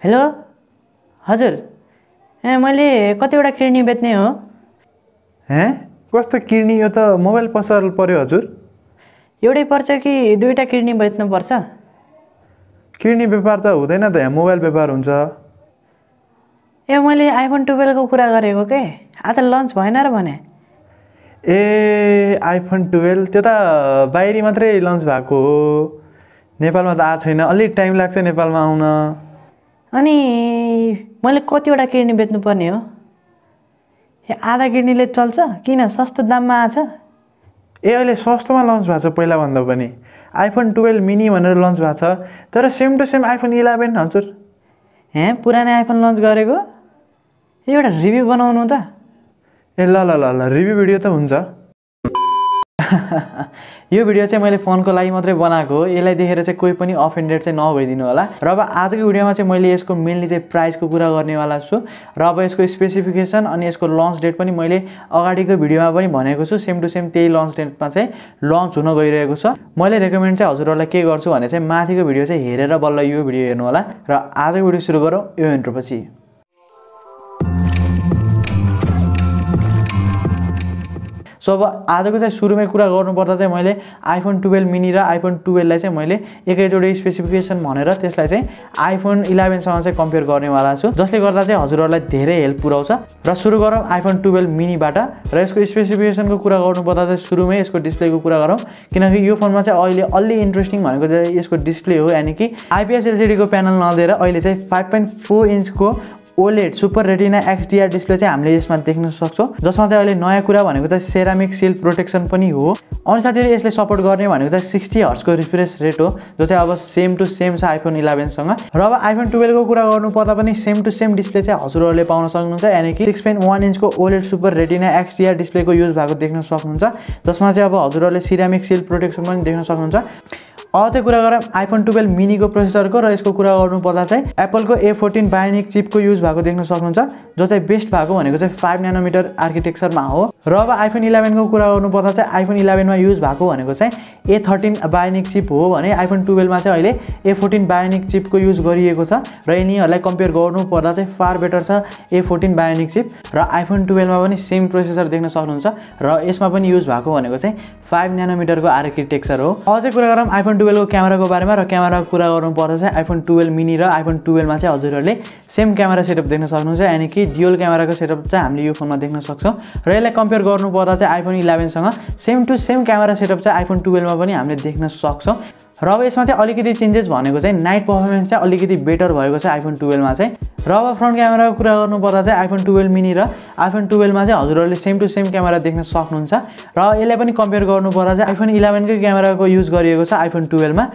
Hello हजुर मैले कतिवटा किडनी बेच्ने हो कस्तो किडनी यो त मोबाइल पसल पर्यो हजुर एउटै पर्छ कि दुईटा किडनी बेच्नु पर्छ किडनी व्यापार त हुँदैन त यहाँ मोबाइल व्यापार हुन्छ मैले आइफोन 12 को कुरा गरेको के आज लन्च भएन र भने आइफोन 12 त्यो त बाहिरी मात्रै लन्च भएको हो नेपालमा त आएको छैन अलि टाइम लाग्छ नेपालमा आउन अनि मैले कतिवटा किडनी बेच्नु पर्ने हो आधा किडनीले चल्छ किन सस्तो दाममा आछ अहिले सस्तोमा लन्च भएको छ पहिला भन्दा पनि आइफोन 12 मिनी भनेर लन्च भएको छ तर सेम टु सेम आइफोन 11 हजुर पुरानो आइफोन लन्च गरेको एउटा रिभ्यू बनाउनु त ल रिभ्यू भिडियो त हुन्छ यो भिडियो चाहिँ मैले फोनको लागि मात्रै बनाएको हो यसलाई देखेर चाहिँ कोही पनि अफेन्डेड चाहिँ नभइदिनु होला र अब आजको भिडियोमा चाहिँ मैले यसको मेनली चाहिँ प्राइसको कुरा गर्नेवाला छु र अब यसको स्पेसिफिकेसन अनि यसको लन्च डेट पनि मैले अगाडिको भिडियोमा पनि भनेको छु सेम टु सेम त्यही लन्च डेटमा चाहिँ लन्च हुन गइरहेको छ मैले रेकमेन्ड चाहिँ हजुरहरूलाई के गर्छु भने चाहिँ माथिको भिडियो चाहिँ हेरेर बल्ल यो भिडियो हेर्नु होला र आजको भिडियो सुरु गरौँ यो इन्ट्रो पछि सो अब आजको चाहिँ सुरुमै कुरा गर्नुपर्दा चाहिँ मैले आइफोन 12 मिनी र आइफोन 12 लाई चाहिँ मैले एकैचोटि स्पेसिफिकेसन भनेर त्यसलाई चाहिँ आइफोन 11 सँग चाहिँ कम्पेयर गर्नेवाला छु जसले गर्दा चाहिँ हजुरहरूलाई धेरै हेल्प पुर्याउँछ र सुरु गरौँ आइफोन 12 मिनीबाट र यसको स्पेसिफिकेसनको कुरा गर्नुपर्दा चाहिँ सुरुमै यसको डिस्प्लेको कुरा गरौँ किनकि यो फोनमा चाहिँ अहिले अलि इन्ट्रेस्टिङ भनेको चाहिँ यसको डिस्प्ले हो यानि कि आइपीएस एलसीडी को प्यानल नदिएर अहिले चाहिँ 5.4 इन्चको OLED super retina XDR display चाहिँ हामीले यसमा देख्न सक्छौं जसमा चाहिँ अहिले नयाँ कुरा भनेको चाहिँ सेरामिक सिल्ड प्रोटेक्सन पनि हो अनि साथीहरु यसले सपोर्ट गर्ने भनेको चाहिँ 60 हर्ट्ज को रिफ्रेश रेट हो जो चाहिँ अब सेम टु सेम छ आइफोन 11 सँग र अब आइफोन 12 को कुरा गर्नु पर्दा पनि सेम टु सेम डिस्प्ले चाहिँ हजुरहरूले पाउन सक्नुहुन्छ यानी कि 6.1 इन्चको ओलेड सुपर रेटिना XDR डिस्प्लेको युज भएको देख्न सक्नुहुन्छ जसमा चाहिँ अब हजुरहरूले सेरामिक सिल्ड प्रोटेक्सन पनि देख्न सक्नुहुन्छ अब चाहिँ कुरा गरौँ आइफोन 12 मिनी को प्रोसेसरको र यसको कुरा गर्नु पर्दा चाहिँ एप्पलको A14 बायोनिक चिपको युज भएको देख्न सक्नुहुन्छ जो चाहिँ बेस्ट भएको भनेको चाहिँ 5 नैनोमिटर आर्किटेक्चरमा हो र अब आइफोन 11 को कुरा गर्नु पर्दा चाहिँ आइफोन 11 मा युज भएको भनेको चाहिँ A13 बायोनिक चिप हो भने आइफोन 12 मा चाहिँ अहिले A14 बायोनिक चिपको युज गरिएको छ र यिनीहरुलाई कम्पेयर गर्नु पर्दा चाहिँ फार बेटर छ A14 बायोनिक चिप र आइफोन 12 मा पनि सेम प्रोसेसर देख्न सक्नुहुन्छ र यसमा पनि युज भएको भनेको चाहिँ 5 नैनोमिटरको आर्किटेक्चर हो अझै कुरा गरौँ आइफोन 12 को क्यामेराको बारेमा र क्यामेराको कुरा गर्नु पर्दा चाहिँ आइफोन 12 मिनी र आइफोन 12 मा चाहिँ हजुरहरूले सेम क्यामेरा सेटअप देख्न सक्नुहुन्छ यानी कि ड्युअल क्यामेराको सेटअप चाहिँ हामीले यो फोनमा देख्न सक्छौं र यसलाई कम्पेयर गर्नु पर्दा चाहिँ आइफोन 11 सँग same to same camera setup चाहिँ आइफोन 12 मा पनि हामीले देख्न सक्छौं र अब यसमा चाहिँ अलिकति चेन्जेस भनेको चाहिँ नाइट पर्फर्मेन्स चाहिँ अलिकति बेटर भएको छ आइफोन 12 मा चाहिँ र अब फ्रन्ट क्यामेराको कुरा गर्नु पर्दा चाहिँ आइफोन 12 मिनी र आइफोन 12 मा चाहिँ हजुरहरूले सेम टु सेम क्यामेरा देख्न सक्नुहुन्छ र यसलाई पनि कम्पेयर गर्नु पर्दा चाहिँ आइफोन 11 को क्यामेराको युज गरिएको छ आइफोन 12 मा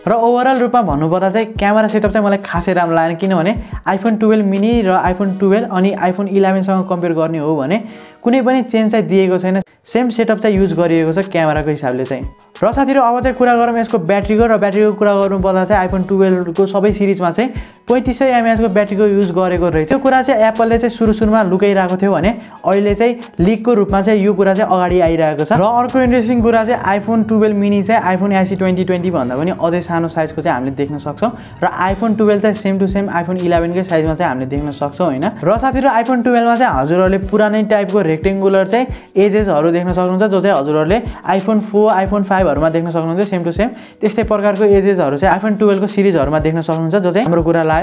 र ओभरअल रूपमा भन्नुपर्दा चाहिँ क्यामेरा सेटअप चाहिँ मलाई खासै राम्रो लागेन किनभने आइफोन 12 मिनी र आइफोन 12 अनि आइफोन 11 सँग कम्पेयर गर्ने हो भने कुनै पनि चेन्ज चाहिँ दिएको छैन सेम सेटअप चाहिँ युज गरिएको छ क्यामेराको हिसाबले चाहिँ र साथीहरु अब चाहिँ कुरा गरौँ यसको ब्याट्रीको र ब्याट्रीको कुरा गर्नु पर्दा चाहिँ आइफोन 12 को सबै सिरिजमा चाहिँ 3500 mAh को ब्याट्रीको युज गरेको रहेछ त्यो कुरा चाहिँ एप्पलले चाहिँ सुरुमा लुकाइरहेको थियो भने अहिले चाहिँ लिकको रूपमा चाहिँ यो कुरा चाहिँ अगाडि आइरहेको छ र अर्को इन्ट्रेस्टिङ कुरा चाहिँ आइफोन 12 मिनी चाहिँ आइफोन SE 2020 भन्दा पनि अझै सानो साइजको चाहिँ हामीले देख्न सक्छौं र आइफोन 12 चाहिँ सेम टु सेम आइफोन 11 कै साइजमा चाहिँ हामीले देख्न सक्छौं हैन र साथीहरु आइफोन 12 मा चाहिँ हजुरहरूले पुरानै टाइपको रेक्टेंगुलर चाहिँ एजेसहरु देख्न सक्नुहुन्छ जो चाहिँ हजुरहरूले आइफोन 4 आइफोन 5 हरुमा देख्न सक्नुहुन्छ सेम टु सेम त्यस्तै प्रकारको एजेसहरु चाहिँ आइफोन 12 को सिरिजहरुमा देख्न सक्नुहुन्छ जो चाहिँ हाम्रो कुरा लाग्यो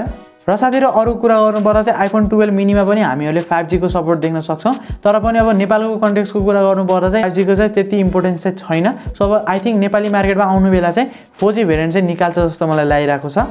र साथीहरु अरु कुरा गर्नुपर्दा चाहिँ आइफोन 12 मिनीमा पनि हामीहरूले 5G को सपोर्ट देख्न सक्छौं तर पनि अब नेपालको कन्टेक्स्टको कुरा गर्नुपर्दा चाहिँ 5G को चाहिँ त्यति इम्पोर्टेन्स चाहिँ छैन सो अब आई थिंक नेपाली मार्केटमा आउनु बेला चाहिँ 4G भेरिएन्ट चाहिँ निकाल्छ जस्तो मलाई लागिरहेको छ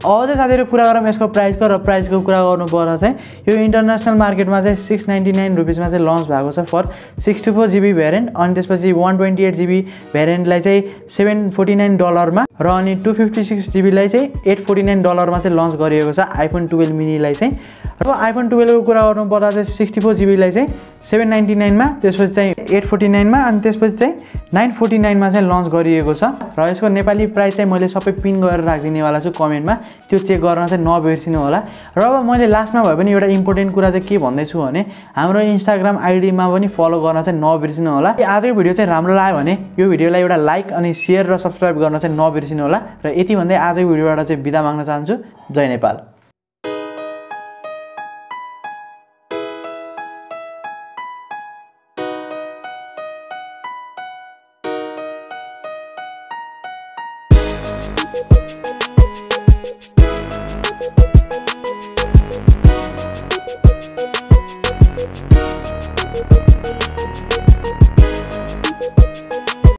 अझै साथीहरु कुरा गरौँ यसको प्राइसको र प्राइसको कुरा गर्नु पर्दा चाहिँ यो इन्टरनेशनल मार्केटमा चाहिँ 699 रुपीस मा चाहिँ लन्च भएको छ फर 64GB भेरिएन्ट अनि त्यसपछि 128GB भेरिएन्टलाई चाहिँ $749 मा र अनि 256GB लाई चाहिँ $849 मा चाहिँ लन्च गरिएको छ आइफोन 12 मिनी लाई चाहिँ र आइफोन 12 को कुरा गर्नु पर्दा चाहिँ 64GB लाई चाहिँ 799 मा त्यसपछि चाहिँ 849 मा अनि त्यसपछि चाहिँ 949 मा चाहिँ लन्च गरिएको छ र यसको नेपाली प्राइस चाहिँ मैले सबै पिन गरेर राखिदिनेवाला छु कमेन्टमा त्यो चेक गर्न चाहिँ नबिर्सिनु होला र अब मैले लास्टमा भए पनि एउटा इम्पोर्टेन्ट कुरा चाहिँ के भन्दै छु भने हाम्रो इन्स्टाग्राम आईडीमा पनि फलो गर्न चाहिँ नबिर्सिनु होला आजको भिडियो चाहिँ राम्रो लाग्यो भने यो भिडियोलाई एउटा लाइक अनि शेयर र सब्स्क्राइब गर्न चाहिँ नबिर्सिनु होला र यति भन्दै आजको भिडियोबाट चाहिँ बिदा माग्न चाहन्छु जय नेपाल। धन्यवाद।